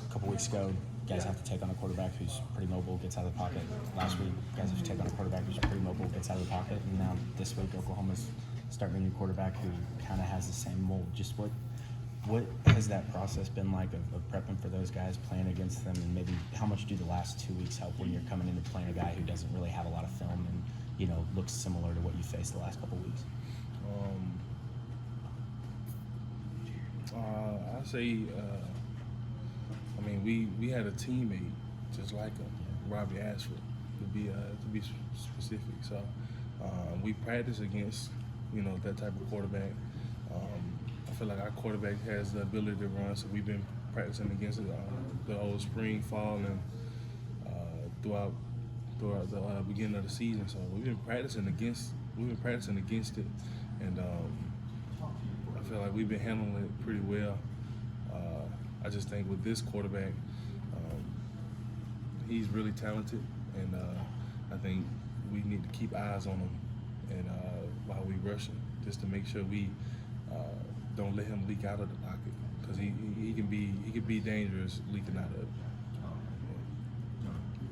a couple weeks ago, guys have to take on a quarterback who's pretty mobile, gets out of the pocket. Last week, guys have to take on a quarterback who's pretty mobile, gets out of the pocket. And now this week, Oklahoma's starting a new quarterback who kind of has the same mold. Just what has that process been like of prepping for those guys, playing against them, and maybe how much do the last 2 weeks help when you're coming into playing a guy who doesn't really have a lot of film and, you know, looks similar to what you faced the last couple weeks? I say, I mean, we had a teammate just like him, Robbie Ashford, to be specific. So we practice against, you know, that type of quarterback. I feel like our quarterback has the ability to run, so we've been practicing against it the whole spring, fall, and throughout the beginning of the season. So we've been practicing against it, and I feel like we've been handling it pretty well. I just think with this quarterback, he's really talented, and I think we need to keep eyes on him and while we rush him, just to make sure we don't let him leak out of the pocket, because he can be dangerous leaking out of it.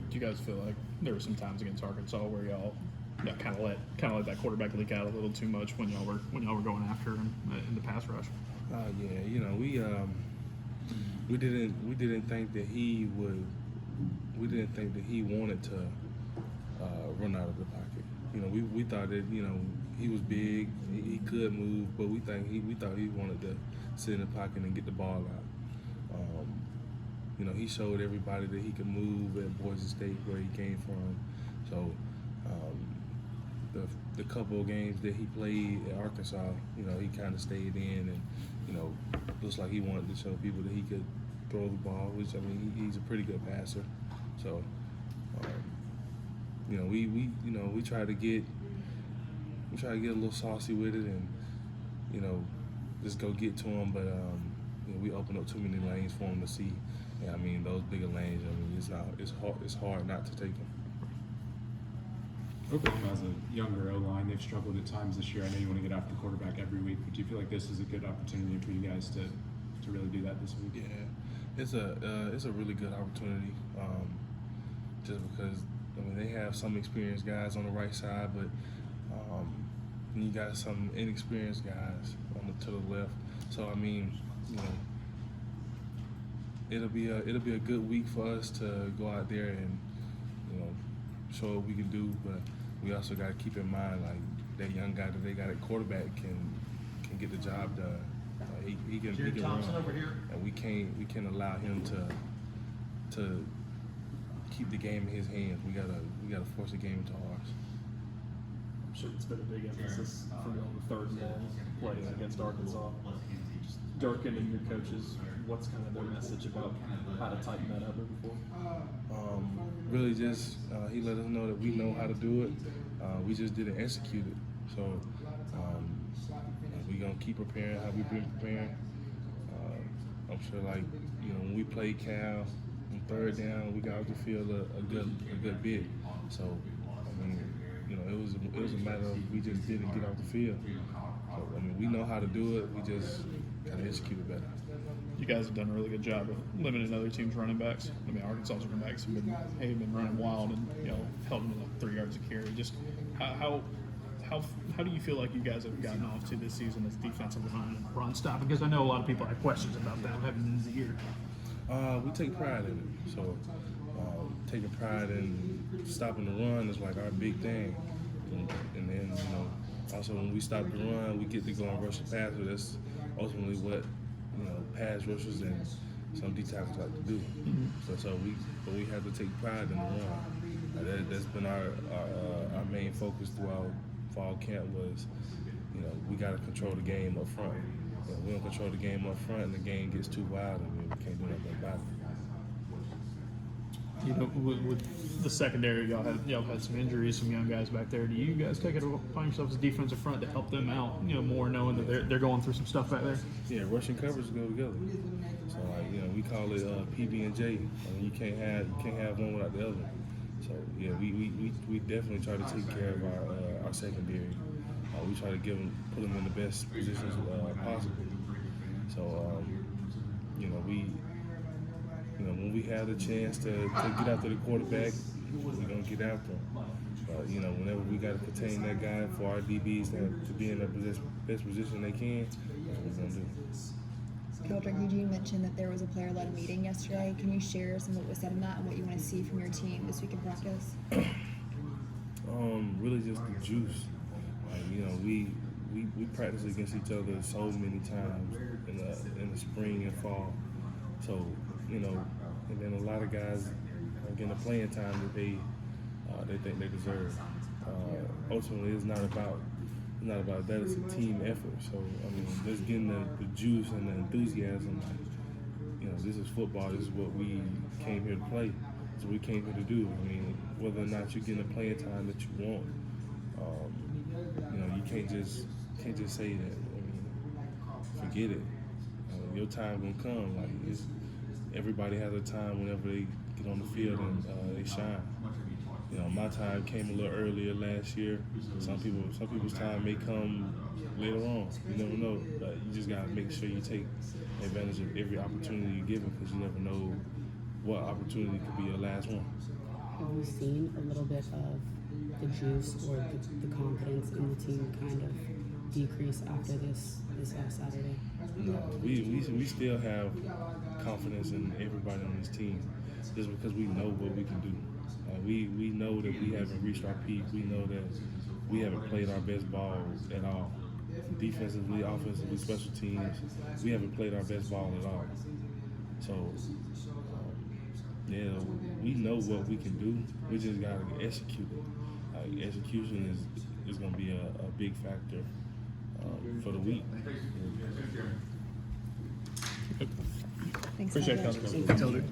Do you guys feel like there were some times against Arkansas where y'all kind of let that quarterback leak out a little too much when y'all were going after him in the pass rush? Yeah, you know, we didn't think that he would. We didn't think that he wanted to run out of the pocket. You know, we thought that, you know, he was big, he could move, but we thought he wanted to sit in the pocket and get the ball out. You know, he showed everybody that he could move at Boise State, where he came from. So the couple of games that he played at Arkansas, you know, he kind of stayed in, and, you know, looks like he wanted to show people that he could throw the ball, which, I mean, he's a pretty good passer. So, you know, we try to get a little saucy with it, and, you know, just go get to him. But you know, we open up too many lanes for him to see. Yeah, I mean, those bigger lanes, I mean, it's hard not to take them. Oklahoma has a younger O-line. They've struggled at times this year. I know you want to get after the quarterback every week, but do you feel like this is a good opportunity for you guys to really do that this week? Yeah, it's a really good opportunity, just because, I mean, they have some experienced guys on the right side, but you got some inexperienced guys to the left. So, I mean, you know, it'll be a good week for us to go out there and, you know, show what we can do, but we also got to keep in mind, like, that young guy that they got at quarterback can get the job done. He can run, and we can't allow him to keep the game in his hands. We gotta force the game into ours. I'm sure it's been a big emphasis for you on the third and long plays against Arkansas. Just Durkin and your coaches, what's kind of their message about how to tighten that up moving forward? Really just he let us know that we know how to do it. We just didn't execute it. So we're gonna keep preparing how we've been preparing. I'm sure, like, you know, when we played Cal on third down, we got off the field a good bit. So, I mean, you know, it was a matter of we just didn't get off the field. So, I mean, we know how to do it. We just gotta execute it better. You guys have done a really good job of limiting other teams' running backs. I mean, Arkansas's running backs have been running wild and, you know, held them to like 3 yards a carry. Just how do you feel like you guys have gotten off to this season as defensive line and run stop? Because I know a lot of people have questions about that heading into the year. We take pride in it. So taking pride in stopping the run is like our big thing. And then, you know, also when we stop the run, we get to go and rush the passer. That's ultimately what, you know, pass rushers and some D tackles like to do. But we have to take pride in the run. That's been our main focus throughout fall camp was, you know, we got to control the game up front. You know, we don't control the game up front, and the game gets too wild, and we can't do nothing about it. You know, with the secondary, y'all had some injuries, some young guys back there. Do you guys take it upon yourselves as defensive front to help them out, you know, more knowing that they're going through some stuff back there? Yeah, rushing coverage go together. So, like, you know, we call it PB and J. I mean, you can't have one without the other. So yeah, we definitely try to take care of our secondary. We try to put them in the best positions possible. So you know, have the chance to get after the quarterback, we're gonna get after him. You know, whenever we got to contain that guy for our DBs to be in the best position they can, that's what we're gonna do. Keldric, you mentioned that there was a player-led meeting yesterday. Can you share some of what was said in that and what you want to see from your team this week in practice? Really just the juice. Like, you know, we practice against each other so many times in the spring and fall. So, you know, and then a lot of guys are getting the playing time that they think they deserve. Ultimately, it's not about that. It's a team effort. So, I mean, just getting the juice and the enthusiasm. Like, you know, this is football. This is what we came here to play. That's what we came here to do. I mean, whether or not you're getting the playing time that you want, you know, you can't just say that. I mean, forget it. Your time gonna come. Like, everybody has a time whenever they get on the field and they shine. You know, my time came a little earlier last year. Some people's time may come later on. You never know. But you just gotta make sure you take advantage of every opportunity you're given, because you never know what opportunity could be your last one. Have we seen a little bit of the juice or the confidence in the team kind of decrease after this last Saturday? No, we still have confidence in everybody on this team, just because we know what we can do. We know that we haven't reached our peak. We know that we haven't played our best ball at all. Defensively, offensively, special teams, we haven't played our best ball at all. So, yeah, we know what we can do. We just got to execute it. Execution is going to be a big factor for the week. Thanks, Appreciate Keldric. it, Keldric.